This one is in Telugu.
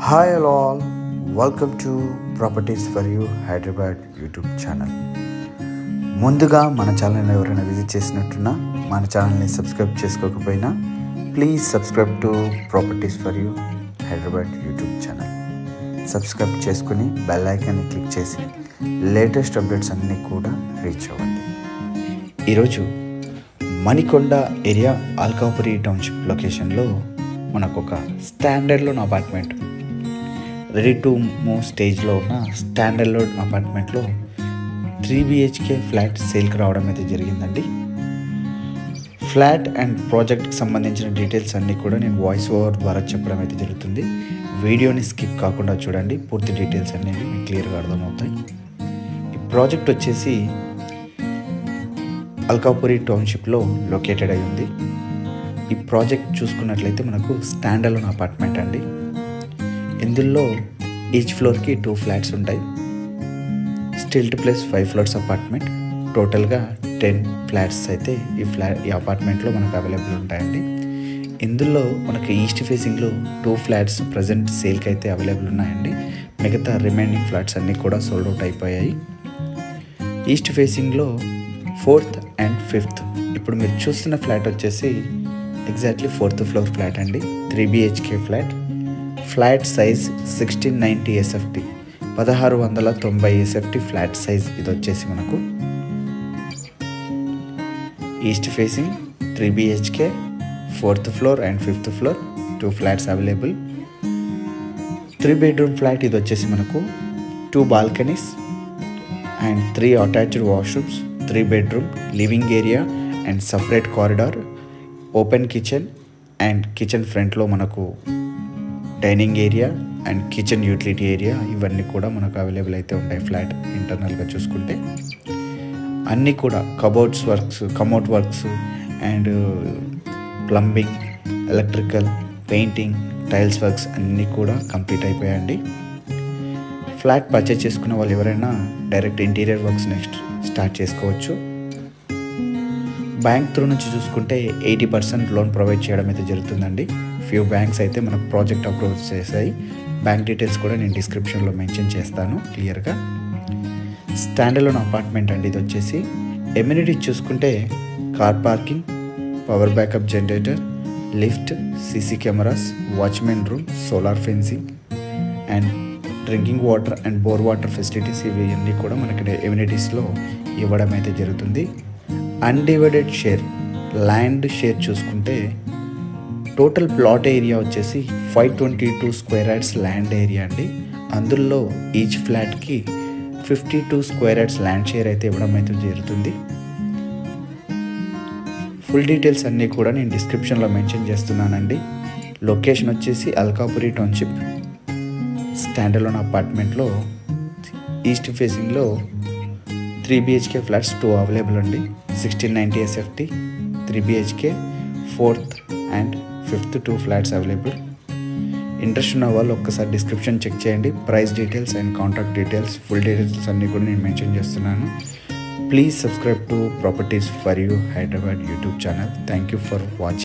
Hi all, welcome to Properties for You Hyderabad YouTube channel. ముందుగా మన ఛానల్ని ఎవరైనా విజిట్ చేసినట్టున్నా మన ఛానల్ని సబ్స్క్రైబ్ చేసుకోకపోయినా please subscribe to properties for you Hyderabad YouTube channel. Subscribe చేసుకుని బెల్ ఐకాన్ని క్లిక్ చేసి లేటెస్ట్ అప్డేట్స్ అన్నీ కూడా రీచ్ అవ్వండి. ఈరోజు మణికొండ ఏరియా అల్కాపురి టౌన్షిప్ లొకేషన్లో మనకు ఒక standard loan apartment, ready to move స్టేజ్లో ఉన్న స్టాండర్డ్ లోన్ అపార్ట్మెంట్లో 3 BHK ఫ్లాట్ సేల్కి రావడం అయితే జరిగిందండి. ఫ్లాట్ అండ్ ప్రాజెక్ట్కి సంబంధించిన డీటెయిల్స్ అన్నీ కూడా నేను వాయిస్ ఓవర్ ద్వారా చెప్పడం అయితే జరుగుతుంది. వీడియోని స్కిప్ కాకుండా చూడండి, పూర్తి డీటెయిల్స్ అనేవి మీకు క్లియర్గా అర్థమవుతాయి. ఈ ప్రాజెక్ట్ వచ్చేసి అల్కాపురి టౌన్షిప్లో లొకేటెడ్ అయి ఉంది. ఈ ప్రాజెక్ట్ చూసుకున్నట్లయితే మనకు స్టాండర్డ్ లోన్ అపార్ట్మెంట్ అండి. ఇందులో ఈచ్ ఫ్లోర్కి 2 ఫ్లాట్స్ ఉంటాయి. Stilt plus 5 floors apartment. టోటల్గా 10 ఫ్లాట్స్ అయితే ఈ అపార్ట్మెంట్లో మనకు అవైలబుల్ ఉంటాయండి. ఇందులో మనకి ఈస్ట్ ఫేసింగ్లో 2 ఫ్లాట్స్ ప్రజెంట్ సేల్కి అయితే అవైలబుల్ ఉన్నాయండి. మిగతా రిమైనింగ్ ఫ్లాట్స్ అన్నీ కూడా సోల్డ్ అవుట్ అయిపోయాయి. ఈస్ట్ ఫేసింగ్లో 4th and 5th, ఇప్పుడు మీరు చూస్తున్న ఫ్లాట్ వచ్చేసి ఎగ్జాక్ట్లీ 4th ఫ్లోర్ ఫ్లాట్ అండి. 3 BHK flat. Flat size 1690 SFT, 1690 SFT flat size. ఇది వచ్చేసి మనకు east facing 3 BHK 4th floor and 5th floor 2 flats available. 3 bedroom flat. ఇది వచ్చేసి మనకు 2 balconies and 3 attached washrooms, 3 bedroom, living area and separate corridor, open kitchen and kitchen ఫ్రంట్లో మనకు dining area and kitchen utility area, ఇవన్నీ కూడా మనకు అవైలబుల్ అయితే ఉంటాయి. ఫ్లాట్ ఇంటర్నల్గా చూసుకుంటే అన్నీ కూడా cupboards works, commode works and plumbing, electrical, painting, tiles works అన్నీ కూడా కంప్లీట్ అయిపోయాయండి. ఫ్లాట్ పర్చేజ్ చేసుకున్న వాళ్ళు ఎవరైనా direct interior works next start చేసుకోవచ్చు. బ్యాంక్ త్రూ నుంచి చూసుకుంటే 80% లోన్ ప్రొవైడ్ చేయడం అయితే జరుగుతుందండి. ఫ్యూ బ్యాంక్స్ అయితే మనకు ప్రాజెక్ట్ అప్రూవ్ చేశాయి. బ్యాంక్ డీటెయిల్స్ కూడా నేను డిస్క్రిప్షన్లో మెన్షన్ చేస్తాను క్లియర్గా. స్టాండర్డ్ లోన్ అపార్ట్మెంట్ అండి. ఇది వచ్చేసి ఎమ్యూనిటీస్ చూసుకుంటే car parking, power backup generator, lift, CC cameras, watchmen room, solar fencing and drinking water and bore water facilities, ఇవి అన్నీ కూడా మనకి ఎమ్యూనిటీస్లో ఇవ్వడం అయితే జరుగుతుంది. అన్డివైడెడ్ షేర్, ల్యాండ్ షేర్ చూసుకుంటే టోటల్ ప్లాట్ ఏరియా వచ్చేసి 522 స్క్వేర్ యార్డ్స్ ల్యాండ్ ఏరియా అండి. అందులో ఈచ్ ఫ్లాట్కి 52 స్క్వేర్ యార్డ్స్ ల్యాండ్ షేర్ అయితే ఇవ్వడం అయితే జరుగుతుంది. ఫుల్ డీటెయిల్స్ అన్నీ కూడా నేను డిస్క్రిప్షన్లో మెన్షన్ చేస్తున్నానండి. లొకేషన్ వచ్చేసి అల్కాపురి టౌన్షిప్ స్టాండర్డ్ లోన్ అపార్ట్మెంట్లో ఈస్ట్ ఫేసింగ్లో 3 BHK ఫ్లాట్స్ 2 అవైలబుల్ అండి. 1690 SFT, 3 BHK 4th and 5th 2 flats available. Interest ఉన్న వాళ్ళు ఒక్కసారి డిస్క్రిప్షన్ చెక్ చేయండి. Price details and contact details, full details అన్నీ కూడా నేను మెన్షన్ చేస్తున్నాను. Please subscribe to properties for you Hyderabad YouTube channel. Thank you for watching.